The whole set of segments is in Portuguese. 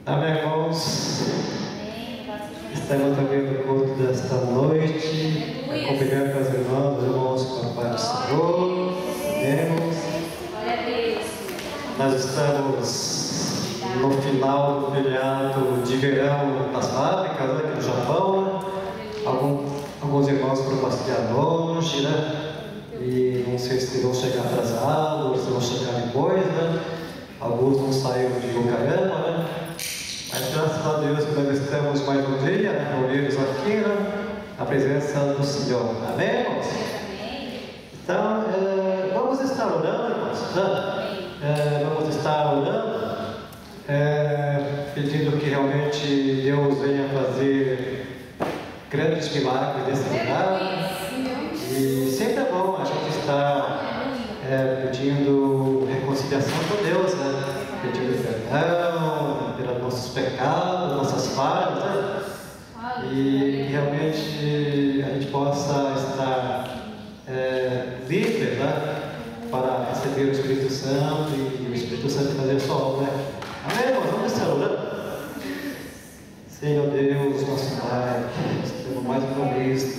Amém, irmãos. Estamos também no culto desta noite. Cumprimento as irmãs, os irmãos com a paz do Senhor. Amém. Nós estamos no final do feriado de verão das fábricas, né, aqui no Japão. Né? Alguns irmãos foram passear longe, né? E não sei se vão chegar atrasados ou se vão chegar depois, né? Alguns não saíram de Yokohama, né? Mas graças a Deus que nós estamos mais um dia, né? Reunidos aqui, né? A presença do Senhor. Amém, irmãos? Então, vamos estar orando, irmãos. Vamos estar orando, pedindo que realmente Deus venha fazer grandes milagres nesse lugar. E sempre é bom a gente estar pedindo reconciliação com Deus, né? Pedindo perdão pelos nossos pecados, nossas falhas, né? E realmente a gente possa estar livre, né? Para receber o Espírito Santo e o Espírito Santo fazer a sua obra. Amém, irmãos? Vamos estar orando. Senhor Deus, nosso Pai, estamos mais uma vez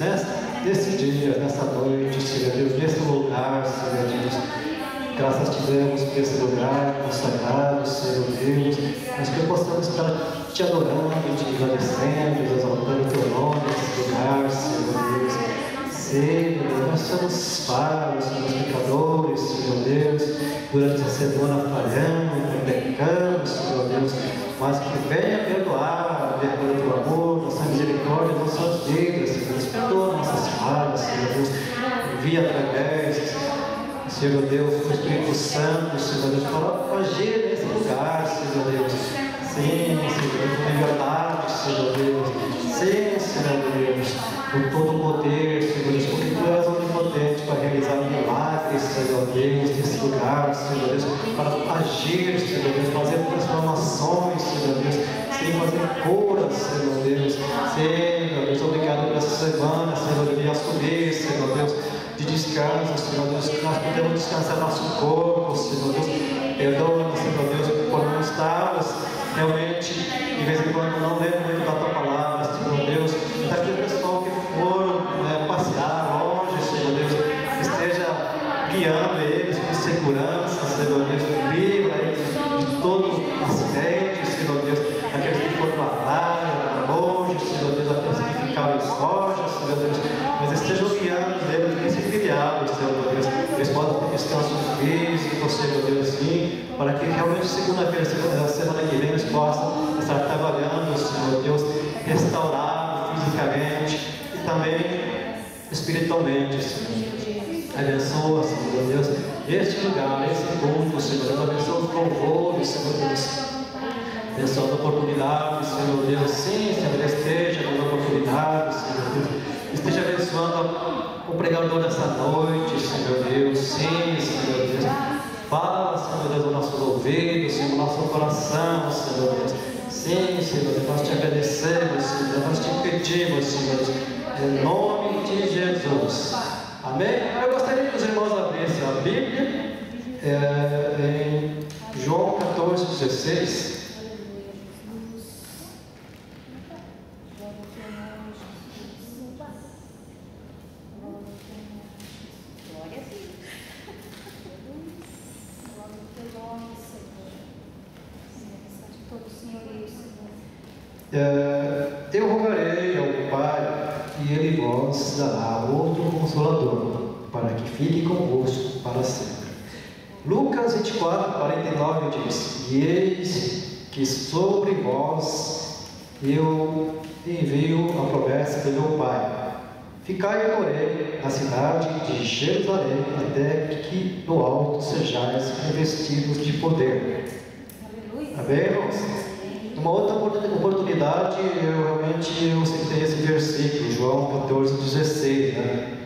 nesse dia, nessa noite, Senhor Deus, nesse lugar, Senhor Deus. Graças te damos por esse lugar consagrado, Senhor Deus, mas que possamos estar te adorando, te agradecendo, exaltando o teu nome nesse lugar, Senhor Deus. Senhor, nós somos falhos, somos pecadores, Senhor Deus, durante a semana falhando, pecando, Senhor Deus, mas que venha perdoar, pelo teu amor, nossa misericórdia, nossas vidas, Senhor Deus, perdoa nossas falhas, Senhor Deus, envia através, Senhor Deus, do Espírito Santo, Senhor Deus, para agir nesse lugar, Senhor Deus. Sim, Senhor Deus, com liberdade, Senhor Deus. Sim, Senhor Deus, com todo o poder, Senhor Deus, porque Tu és onipotente para realizar milagres, Senhor Deus, nesse lugar, Senhor Deus, para agir, Senhor Deus, fazer transformações, Senhor Deus, sim, fazer curas, Senhor Deus. Senhor Deus, obrigado por essa semana, Senhor Deus, de assumir, Senhor Deus, de descanso, Senhor Deus, que nós podemos descansar nosso corpo, Senhor Deus. Perdoa-nos, Senhor Deus, por não estarmos realmente, de vez em quando, não lendo muito da Tua palavra, Senhor Deus. Daquele pessoal que foram passear longe, Senhor Deus, esteja guiando eles com segurança, Senhor Deus. Livra eles de todo acidente, Senhor Deus. Aqueles que foram para a praia, longe, Senhor Deus, aqueles que ficaram em lojas, Senhor Deus. Mas estejam guiando eles nesse feriado, Senhor Deus. Eles podem ter descanso físico, Senhor Deus, sim, para que realmente segunda-feira, semana que vem, eles possam estar trabalhando, Senhor Deus, restaurados fisicamente e também espiritualmente, Senhor. Abençoa, Senhor Deus, este lugar, esse culto, Senhor Deus. Abençoa os louvores, Senhor Deus. Abençoa a oportunidade, Senhor Deus. Sim, Senhor, esteja dando oportunidade, Senhor Deus. Esteja abençoando o pregador dessa noite, Senhor Deus. Sim, Senhor Deus. Fala, Senhor Deus, ao nosso ouvido, Senhor, ao nosso coração, Senhor Deus. Sim, Senhor Deus, nós te agradecemos, Senhor Deus, nós te pedimos, Senhor Deus, em nome de Jesus. Amém? Eu gostaria que os irmãos abrissem a Bíblia em João 14:16. Eu rogarei ao Pai e Ele vos dará outro Consolador, para que fique convosco para sempre. Lucas 24:49 diz: E eis que sobre vós eu envio a promessa do meu Pai. Ficai, porém, na cidade de Jerusalém, até que do alto sejais revestidos de poder. Amém, irmãos? Uma outra oportunidade, eu citei esse versículo, João 14:16, né?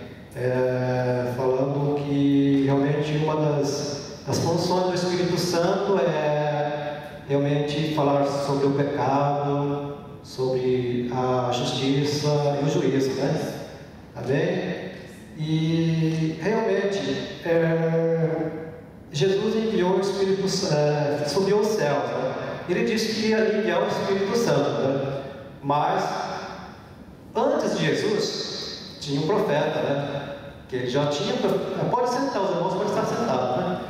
Falando que realmente uma das funções do Espírito Santo é realmente falar sobre o pecado, sobre a justiça e o juízo, né? Amém? E realmente Jesus enviou o Espírito Santo, subiu aos céus, né? ele disse que ia enviar o Espírito Santo, né? Mas, antes de Jesus, tinha um profeta, né? Que ele já tinha... Pode sentar, os irmãos podem estar sentados, né?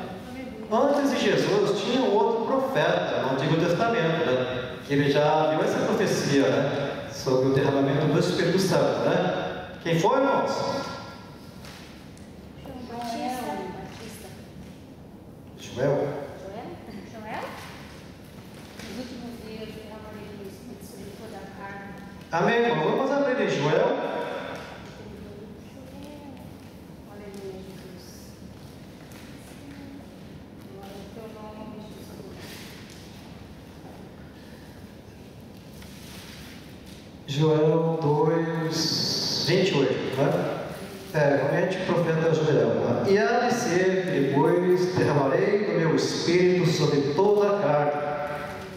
Antes de Jesus, tinha um outro profeta no Antigo Testamento, né? Que ele já viu essa profecia, né? Sobre o derramamento do Espírito Santo, né? Quem foi, irmãos? Joel? Nos últimos dias, derramarei do Espírito sobre toda a carne. Amém, irmão? Vamos abrir em Joel. Aleluia, Jesus. Glória ao teu nome, Jesus. Joel 2, 28, né? Realmente o profeta Joel, né? E há de ser que depois derramarei do meu Espírito sobre toda a carne,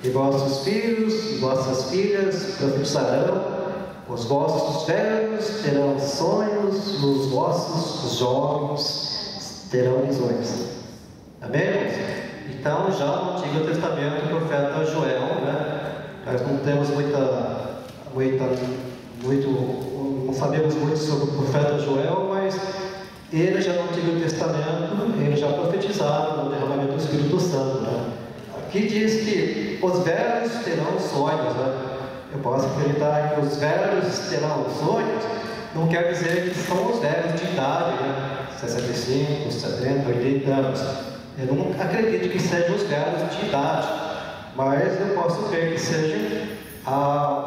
e vossos filhos e vossas filhas profetizarão, os vossos velhos terão sonhos, os vossos jovens terão visões. Amém, irmãos? Então, já no Antigo Testamento, o profeta Joel, né? Nós não temos não sabemos muito sobre o profeta Joel, mas ele já no Antigo Testamento, ele já profetizava o derramamento do Espírito Santo, né? Aqui diz que os velhos terão sonhos, né? Eu posso acreditar que os velhos terão sonhos, não quer dizer que são os velhos de idade, né? 65, 70, 80 anos. Eu não acredito que sejam os velhos de idade, mas eu posso crer que sejam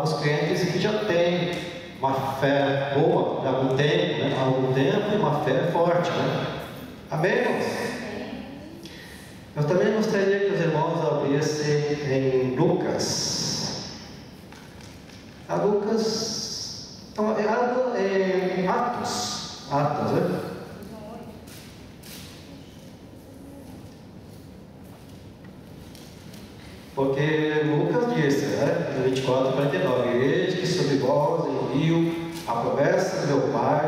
os crentes que já têm uma fé boa, há algum tempo, né? Há algum tempo, e uma fé forte, né? Amém, irmãos? Eu também gostaria que os irmãos abrissem em Lucas. A Lucas, em Atos, né? Porque Lucas disse, né, 24, 49, eis que sobre vós envio a promessa do meu Pai,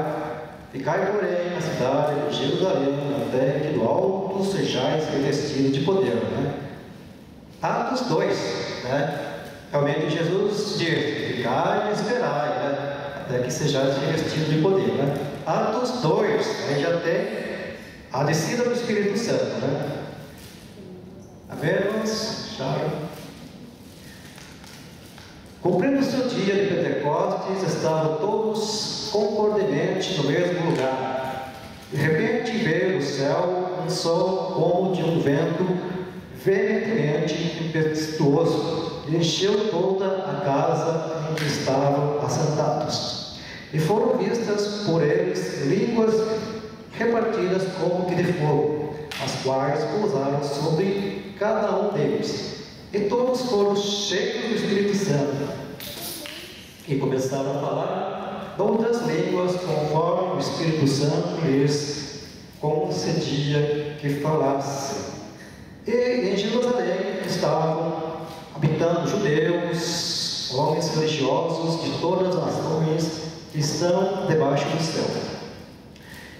ficai porém na cidade de Jerusalém, até que do alto sejais revestidos de poder, né? Atos 2, né? Realmente Jesus diz, ficai e esperai, né? Até que sejais revestidos de poder, né? Atos 2, aí já tem a descida do Espírito Santo, né? Amém, irmãos? Cumprindo-se o dia de Pentecostes, estavam todos concordemente no mesmo lugar. De repente veio do céu um som como de um vento veementemente impetuoso, e encheu toda a casa em que estavam assentados. E foram vistas por eles línguas repartidas como que de fogo, as quais pousaram sobre cada um deles. E todos foram cheios do Espírito Santo e começaram a falar outras línguas conforme o Espírito Santo lhes concedia que falassem. E em Jerusalém estavam habitando judeus, homens religiosos de todas as nações que estão debaixo do céu.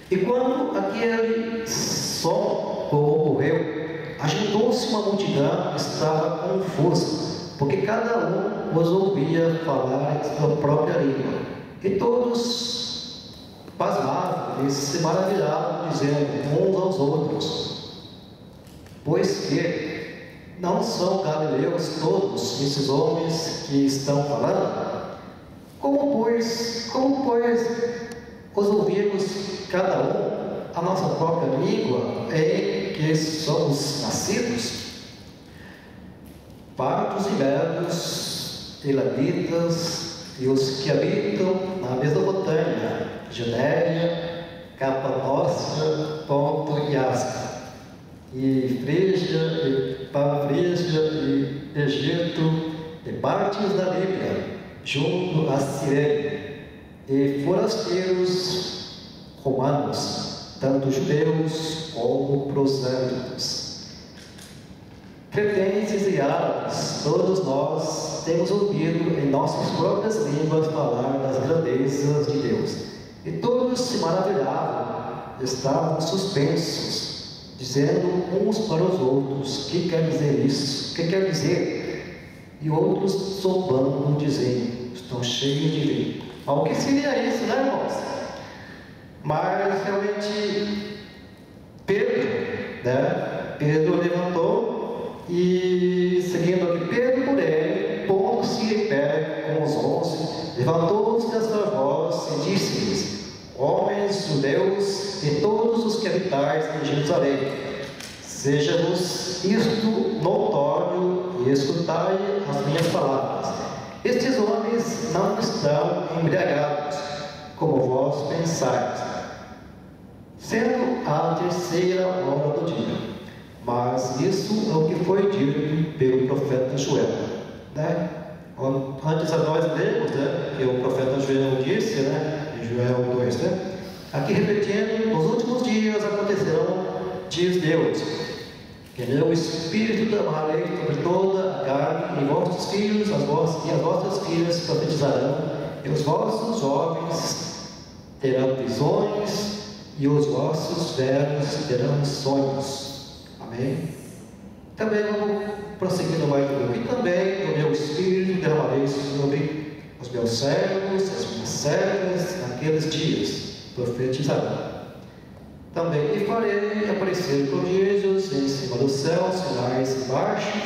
E quando aquele som ocorreu, ajuntou-se uma multidão que estava confusa, porque cada um os ouvia falar em sua própria língua. E todos pasmavam e se maravilhavam, dizendo uns aos outros: pois que não são galileus todos esses homens que estão falando? Como pois os ouvimos cada um a nossa própria língua em que somos nascidos? Partos e medos, elamitas e os que habitam na Mesopotâmia, Judéia, Capadócia, Ponto e Ásia, e Frígia, e Pafrígia, e Egito, e partes da Líbia, junto a Cirene, e forasteiros romanos, tanto judeus como prosélitos, cretenses e árabes, todos nós temos ouvido em nossas próprias línguas falar das grandezas de Deus. E todos se maravilhavam, estavam suspensos, dizendo uns para os outros: que quer dizer isso? Que quer dizer e outros zombando, dizendo: estão cheios de vinho. Mas o que seria isso, né, irmãos? Mas realmente Pedro levantou e, seguindo aqui, Pedro, porém, pondo-se em pé com os 11, levantou-se a sua voz e disse-lhes: homens judeus e todos os que habitais em Jerusalém, seja-vos isto notório e escutai as minhas palavras. Estes homens não estão embriagados, como vós pensais, sendo a 3ª hora do dia. Mas isso é o que foi dito pelo profeta Joel, né? Antes a nós lemos, né, que o profeta Joel disse, né, em Joel 2, né? Aqui repetindo: nos últimos dias acontecerão, diz Deus, que meu Espírito derramarei sobre toda a carne, e vossos filhos e as vossas filhas profetizarão, e os vossos jovens terão visões, e os vossos velhos terão sonhos. Amém? Também vamos prosseguindo mais um pouco. E também o meu Espírito derramarei sobre os meus servos, as minhas servas, naqueles dias profetizarão. Também e farei aparecer prodígios em cima do céu, sinais embaixo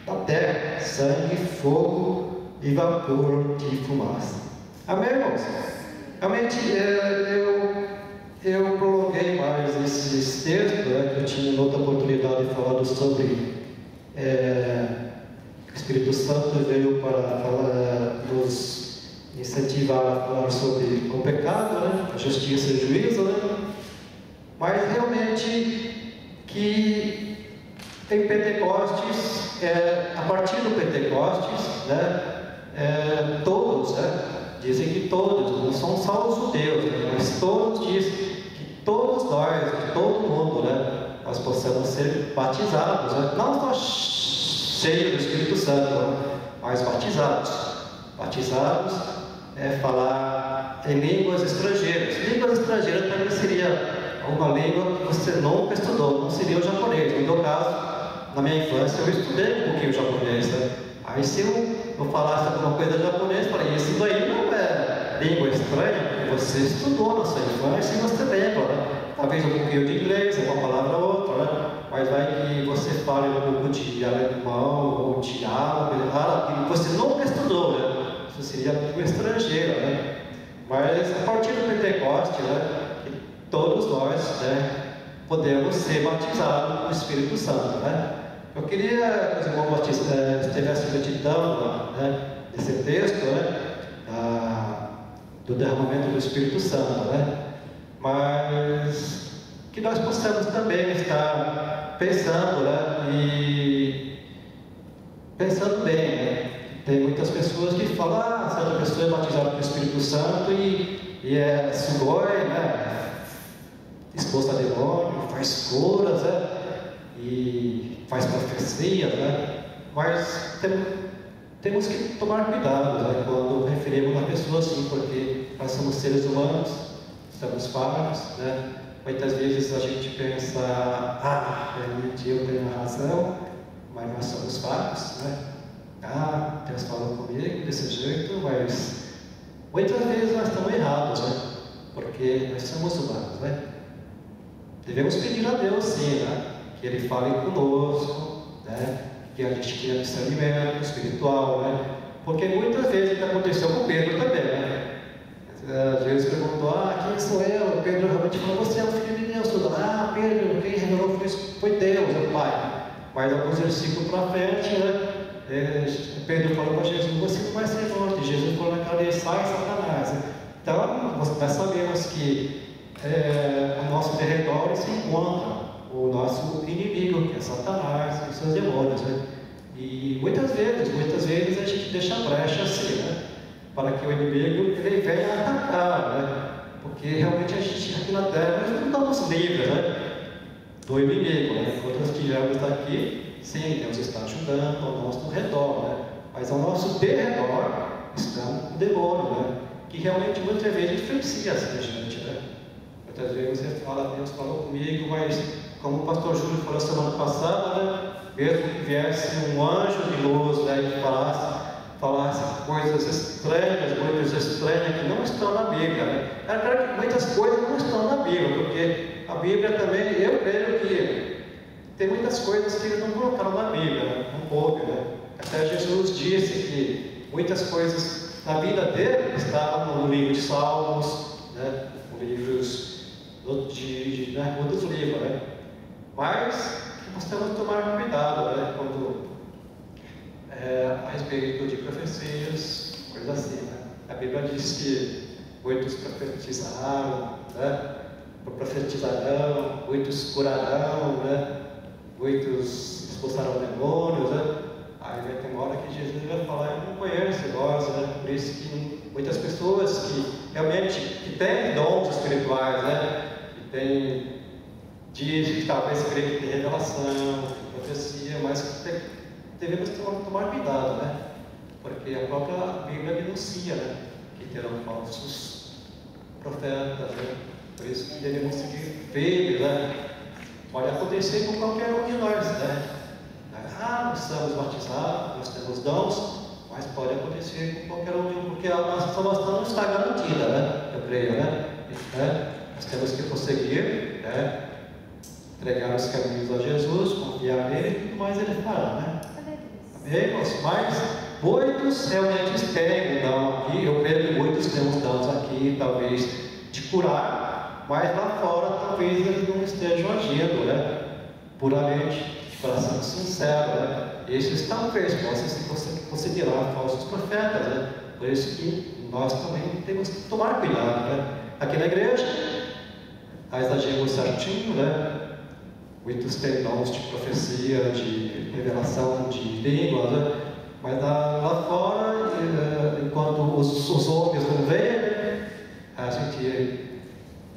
da terra, sangue, fogo e vapor de fumaça. Amém, irmãos? Realmente eu prolonguei mais esses textos, né, que eu tinha em outra oportunidade falado sobre o Espírito Santo veio para nos incentivar a falar sobre o pecado, né, a justiça e o juízo, né? Mas realmente que em Pentecostes, a partir do Pentecostes, né, todos, né, dizem que todos, não são só os judeus, né, mas todos dizem que todos nós, todo mundo, né, nós possamos ser batizados, né, não só cheios do Espírito Santo, né, mas batizados. Batizados é falar em línguas estrangeiras. Línguas estrangeiras também seria uma língua que você nunca estudou, não seria o japonês. No meu caso, na minha infância, eu estudei um pouquinho o japonês, né? Aí se eu falasse alguma coisa japonês, eu falei: isso daí não é língua estranha, porque você estudou na sua infância e você lembra, né? Talvez um pouquinho de inglês, uma palavra ou outra, né? Mas vai que você fale um pouco de alemão ou de árabe, que você nunca estudou, né? Isso seria língua estrangeira, né? Mas a partir do Pentecoste, né, todos nós, né, podemos ser batizados com o Espírito Santo, né? Eu queria que os irmãos estivessem meditando, né, nesse texto, né, do derramamento do Espírito Santo, né? Mas que nós possamos também estar pensando, né, e pensando bem, né? Tem muitas pessoas que falam: certa pessoa é batizada com o Espírito Santo e é sugoi, né? Exposto a demônio, faz curas, né? E faz profecias, né? Mas temos que tomar cuidado, né, quando referimos a pessoa assim, porque nós somos seres humanos, estamos falhos, né? Muitas vezes a gente pensa: realmente eu tenho razão, mas nós somos falhos, né? Deus falou comigo desse jeito, mas muitas vezes nós estamos errados, né? Porque nós somos humanos, né? Devemos pedir a Deus, sim, né, que Ele fale conosco, né, que a gente tenha discernimento espiritual, né? Porque muitas vezes isso aconteceu com Pedro também, né? Jesus perguntou: quem sou eu? Pedro realmente falou: você é o Filho de Deus. Pedro, quem revelou foi Deus, o Pai. Mas alguns versículos para frente, né, Pedro falou para Jesus: você não vai ser morto. E Jesus falou na cara: sai, Satanás. Então, nós sabemos que ao nosso derredor se encontra o nosso inimigo, que é Satanás e seus demônios, né? E muitas vezes a gente deixa brecha assim, né, para que o inimigo ele venha atacar, né? Porque realmente a gente aqui na terra nós não estamos livres, né, do inimigo, né? Quando nós estivermos aqui, sim, Deus está ajudando ao nosso redor, né? Mas ao nosso derredor está o demônio, né, que realmente muitas vezes influencia a gente, né? Muitas vezes você fala: Deus falou comigo, mas como o pastor Júlio falou semana passada, né, mesmo que viesse um anjo de luz, né, e falasse coisas estranhas, muito estranhas, que não estão na Bíblia, né? É claro que muitas coisas não estão na Bíblia, porque a Bíblia também, eu creio que tem muitas coisas que eles não colocaram na Bíblia, né? Não pôde, né? Até Jesus disse que muitas coisas na vida dele estavam no livro de Salmos, né? No livros outros livros, né? Mas nós temos que tomar cuidado, né? Quando a respeito de profecias, coisas assim, né? A Bíblia diz que muitos profetizaram, né? Profetizarão, muitos curarão, né? Muitos expulsarão demônios, né? Aí vai ter uma hora que Jesus vai falar: eu não conheço vós, né? Por isso que muitas pessoas que realmente que têm dons espirituais, né? Que dizem que talvez creem que tem revelação, profecia, mas devemos tomar cuidado, né? Porque a própria Bíblia denuncia, né? Que terão falsos profetas, né? Por isso que devemos seguir firmes, né? Pode acontecer com qualquer um de nós, né? Nós somos batizados, nós temos dons, mas pode acontecer com qualquer um, porque a nossa salvação não está garantida, né? Eu creio, né? Nós temos que prosseguir, né? Entregar os caminhos a Jesus, confiar nele e tudo mais ele fará, né? Amém, mas muitos realmente têm um dom aqui, eu creio que muitos temos dons aqui, talvez de curar, mas lá fora talvez eles não estejam agindo, né? Puramente, de coração sincero, né? Esses talvez possam se considerar falsos profetas, né? Por isso que nós também temos que tomar cuidado, né? Aqui na igreja, nós agimos certinho, né? Muitos têm dons de profecia, de revelação de línguas, né? Mas lá fora, enquanto os homens não veem, a gente,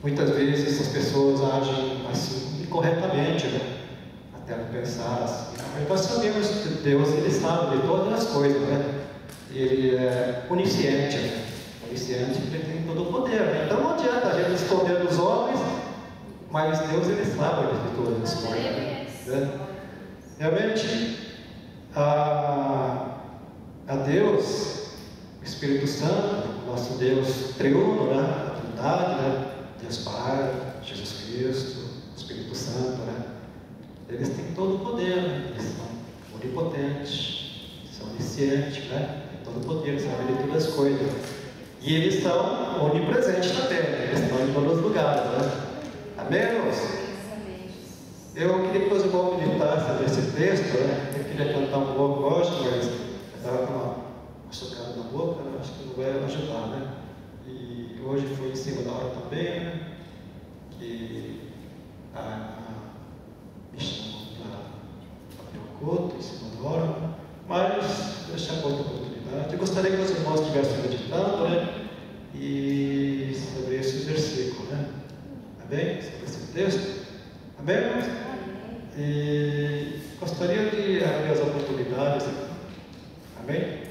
muitas vezes essas pessoas agem assim incorretamente, né? Até pensar assim. Mas nós sabemos que Deus, Ele sabe de todas as coisas, né? Ele é onisciente, né? Onisciente, Ele tem todo o poder, né? Então não adianta a gente esconder dos homens, mas Deus, Ele sabe de todas as coisas, né? Realmente, a Deus, o Espírito Santo, nosso Deus triuno, né? A Trindade, né? Deus Pai, Jesus Cristo, o Espírito Santo, né? Eles têm todo o poder, né? Eles são onipotentes, são oniscientes, né? Têm todo o poder, sabem de todas as coisas. E eles são onipresentes também, eles estão em todos os lugares, né? Amém, irmãos? Eu queria que você meditasse nesse texto, né? Eu queria cantar um pouco hoje, mas eu estava com uma machucada na boca, né? Acho que não vai ajudar, né? E hoje foi em cima da hora também, né? Que me chamou para fazer o culto em cima da hora, né? Mas deixar outra oportunidade. Eu gostaria que os irmãos estivessem meditando, né? E sobre esse versículo, né? Amém? Sobre esse texto. Amém, irmãos? E gostaria de abrir as oportunidades. Amém?